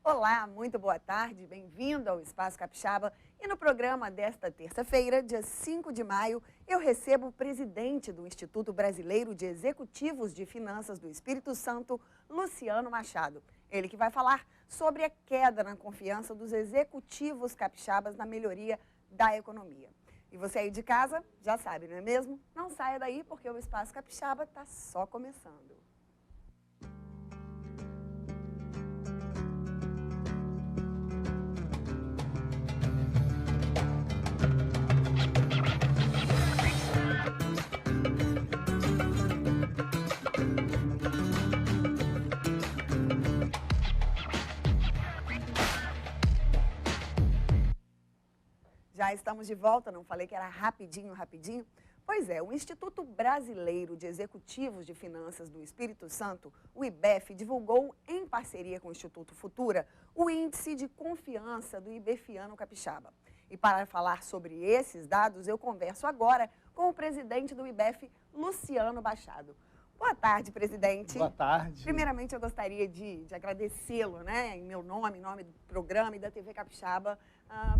Olá, muito boa tarde, bem-vindo ao Espaço Capixaba. E no programa desta terça-feira, dia 5 de maio, eu recebo o presidente do Instituto Brasileiro de Executivos de Finanças do Espírito Santo, Luciano Machado. Ele que vai falar sobre a queda na confiança dos executivos capixabas na melhoria da economia. E você aí de casa já sabe, não é mesmo? Não saia daí porque o Espaço Capixaba está só começando. Já estamos de volta, não falei que era rapidinho? Pois é, o Instituto Brasileiro de Executivos de Finanças do Espírito Santo, o IBEF, divulgou em parceria com o Instituto Futura o Índice de Confiança do Ibefiano Capixaba. E para falar sobre esses dados, eu converso agora com o presidente do IBEF, Luciano Machado. Boa tarde, presidente. Boa tarde. Primeiramente, eu gostaria de agradecê-lo, né, em meu nome, em nome do programa e da TV Capixaba,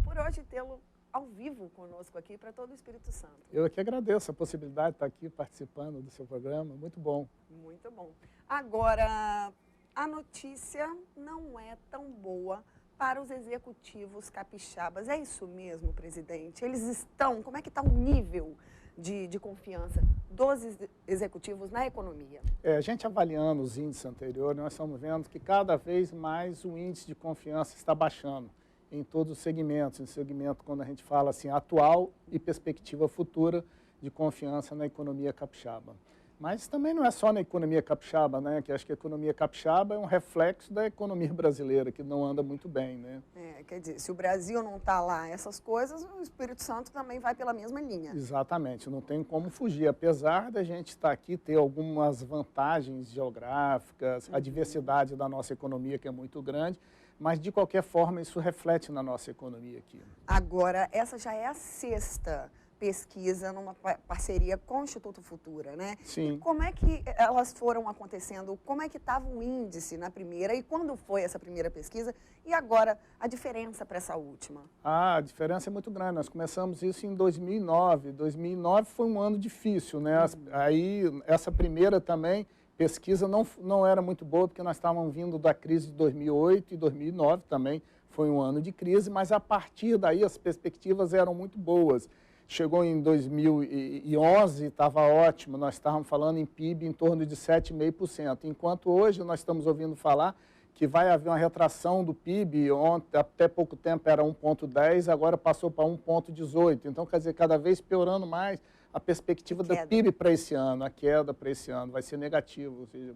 por hoje tê-lo ao vivo conosco aqui para todo o Espírito Santo. Eu aqui agradeço a possibilidade de estar aqui participando do seu programa, muito bom. Muito bom. Agora, a notícia não é tão boa para os executivos capixabas. É isso mesmo, presidente? Eles estão, como é que está o nível de confiança dos executivos na economia? A gente avaliando os índices anteriores, nós estamos vendo que cada vez mais o índice de confiança está baixando em todos os segmentos, em segmento quando a gente fala assim, atual e perspectiva futura de confiança na economia capixaba. Mas também não é só na economia capixaba, né? Que acho que a economia capixaba é um reflexo da economia brasileira, que não anda muito bem, né? Quer dizer, se o Brasil não está lá, essas coisas, o Espírito Santo também vai pela mesma linha. Exatamente, não tem como fugir. Apesar da gente estar aqui, ter algumas vantagens geográficas, a diversidade da nossa economia, que é muito grande, mas, de qualquer forma, isso reflete na nossa economia aqui. Agora, essa já é a sexta pesquisa numa parceria com o Instituto Futura, né? Sim. E como é que elas foram acontecendo? Como é que estava o índice na primeira? E quando foi essa primeira pesquisa? E agora, a diferença para essa última? A diferença é muito grande. Nós começamos isso em 2009. 2009 foi um ano difícil, né? Aí, essa primeira também... pesquisa não era muito boa, porque nós estávamos vindo da crise de 2008 e 2009 também, foi um ano de crise, mas a partir daí as perspectivas eram muito boas. Chegou em 2011, estava ótimo, nós estávamos falando em PIB em torno de 7,5%, enquanto hoje nós estamos ouvindo falar que vai haver uma retração do PIB, ontem, até pouco tempo era 1,10, agora passou para 1,18, então quer dizer, cada vez piorando mais a perspectiva do PIB para esse ano, a queda para esse ano vai ser negativa, ou seja,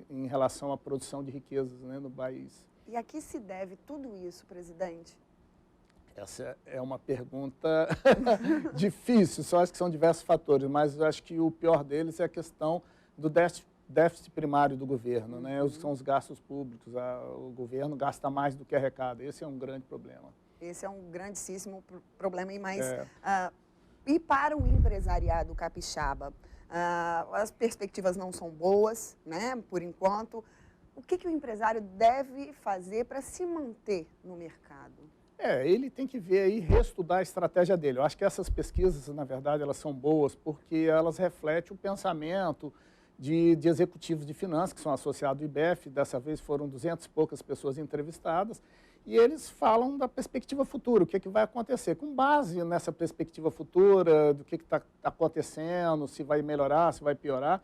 em relação à produção de riquezas, né, no país. E a que se deve tudo isso, presidente? Essa é uma pergunta difícil, só acho que são diversos fatores, mas eu acho que o pior deles é a questão do déficit primário do governo, né? São os gastos públicos, o governo gasta mais do que arrecada, esse é um grande problema. Esse é um grandíssimo problema, e mais... E para o empresariado capixaba, as perspectivas não são boas, né, por enquanto. O que o empresário deve fazer para se manter no mercado? Ele tem que ver aí, reestudar a estratégia dele. Eu acho que essas pesquisas, na verdade, elas são boas porque elas refletem o pensamento de executivos de finanças, que são associados ao IBEF, dessa vez foram 200 e poucas pessoas entrevistadas, e eles falam da perspectiva futura, o que vai acontecer. Com base nessa perspectiva futura, do que está acontecendo, se vai melhorar, se vai piorar,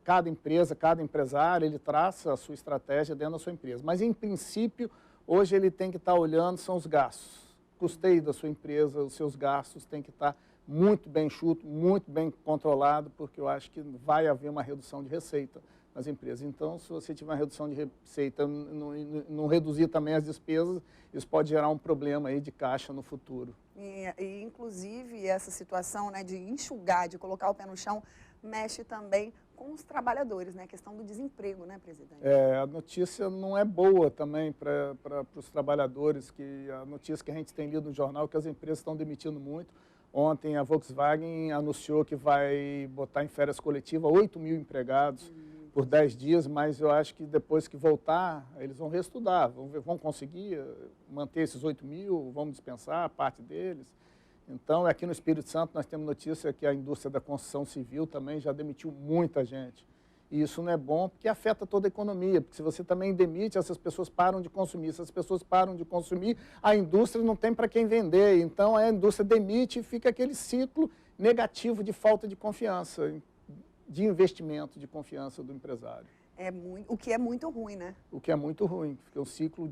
cada empresa, cada empresário, ele traça a sua estratégia dentro da sua empresa. Mas, em princípio, hoje ele tem que estar olhando, são os gastos. Custeio da sua empresa, os seus gastos têm que estar muito bem enxuto, muito bem controlado, porque eu acho que vai haver uma redução de receita nas empresas. Então, se você tiver uma redução de receita, não reduzir também as despesas, isso pode gerar um problema aí de caixa no futuro. E inclusive, essa situação, né, de enxugar, de colocar o pé no chão, mexe também com os trabalhadores, né? A questão do desemprego, né, presidente? A notícia não é boa também para os trabalhadores, que a notícia que a gente tem lido no jornal é que as empresas estão demitindo muito. Ontem a Volkswagen anunciou que vai botar em férias coletivas 8 mil empregados por 10 dias, mas eu acho que depois que voltar, eles vão reestudar, vão conseguir manter esses 8 mil, vão dispensar parte deles. Então, aqui no Espírito Santo, nós temos notícia que a indústria da construção civil também já demitiu muita gente. E isso não é bom porque afeta toda a economia, porque se você também demite, essas pessoas param de consumir. Se as pessoas param de consumir, a indústria não tem para quem vender. Então, a indústria demite e fica aquele ciclo negativo de falta de confiança, de investimento, de confiança do empresário. O que é muito ruim, né? O que é muito ruim, porque o ciclo,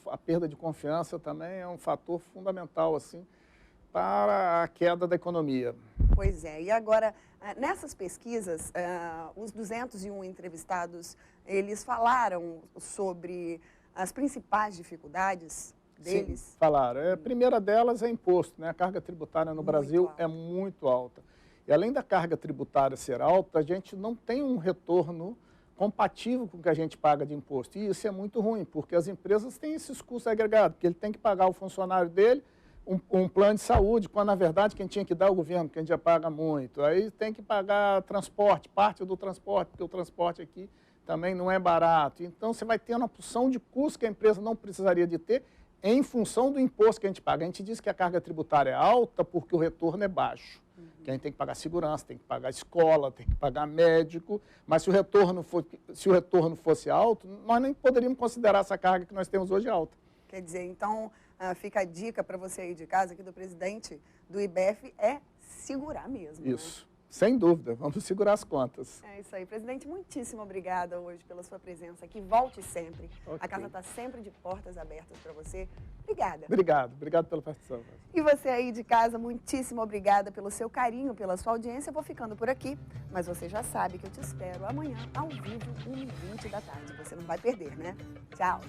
a perda de confiança também é um fator fundamental, assim, para a queda da economia. Pois é, e agora, nessas pesquisas, os 201 entrevistados, eles falaram sobre as principais dificuldades deles? Sim, falaram. A primeira delas é imposto, né? A carga tributária no Brasil é muito alta. E além da carga tributária ser alta, a gente não tem um retorno compatível com o que a gente paga de imposto. E isso é muito ruim, porque as empresas têm esses custos agregados, porque ele tem que pagar o funcionário dele, um plano de saúde, quando na verdade quem tinha que dar é o governo, que a gente já paga muito. Aí tem que pagar transporte, parte do transporte, porque o transporte aqui também não é barato. Então você vai ter uma porção de custos que a empresa não precisaria de ter em função do imposto que a gente paga. A gente diz que a carga tributária é alta porque o retorno é baixo. Que a gente tem que pagar segurança, tem que pagar escola, tem que pagar médico, mas se o retorno fosse alto, nós nem poderíamos considerar essa carga que nós temos hoje alta. Quer dizer, então, fica a dica para você aí de casa, aqui do presidente do IBEF, é segurar mesmo. Isso, né? Sem dúvida, vamos segurar as contas. É isso aí. Presidente, muitíssimo obrigada hoje pela sua presença aqui. Volte sempre. Okay. A casa está sempre de portas abertas para você. Obrigada. Obrigado pela participação. E você aí de casa, muitíssimo obrigada pelo seu carinho, pela sua audiência. Eu vou ficando por aqui, mas você já sabe que eu te espero amanhã, ao vivo, 1h20 da tarde. Você não vai perder, né? Tchau.